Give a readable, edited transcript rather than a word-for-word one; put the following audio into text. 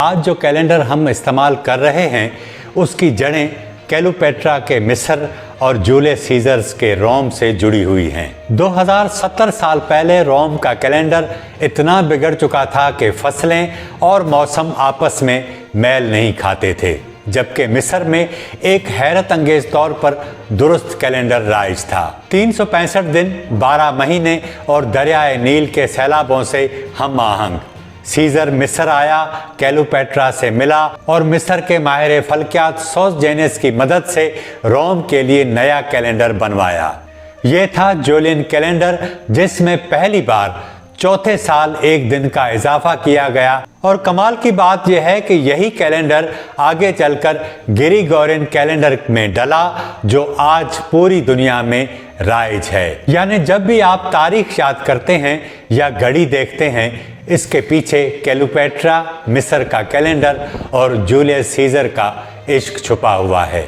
آج جو کیلنڈر ہم استعمال کر رہے ہیں اس کی جڑیں کلیوپیٹرا کے مصر اور جولیس سیزرز کے روم سے جڑی ہوئی ہیں۔ 2070 سال پہلے روم کا کیلنڈر اتنا بگڑ چکا تھا کہ فصلیں اور موسم آپس میں میل نہیں کھاتے تھے، جبکہ مصر میں ایک حیرت انگیز طور پر درست کیلنڈر رائج تھا۔ 365 دن، 12 مہینے اور دریائے نیل کے سیلابوں سے ہم آہنگ۔ سیزر مصر آیا، کلیوپیٹرا سے ملا اور مصر کے ماہر فلکیات سوسجینس کی مدد سے روم کے لیے نیا کیلنڈر بنوایا۔ یہ تھا جولین کیلنڈر، جس میں پہلی بار چوتھے سال ایک دن کا اضافہ کیا گیا، اور کمال کی بات یہ ہے کہ یہی کیلنڈر آگے چل کر گریگورین کیلنڈر میں ڈلا، جو آج پوری دنیا میں رائج ہے۔ یعنی جب بھی آپ تاریخ یاد کرتے ہیں یا گھڑی دیکھتے ہیں، اس کے پیچھے کلیوپیٹرا، مصر کا کیلنڈر اور جولیس سیزر کا عشق چھپا ہوا ہے۔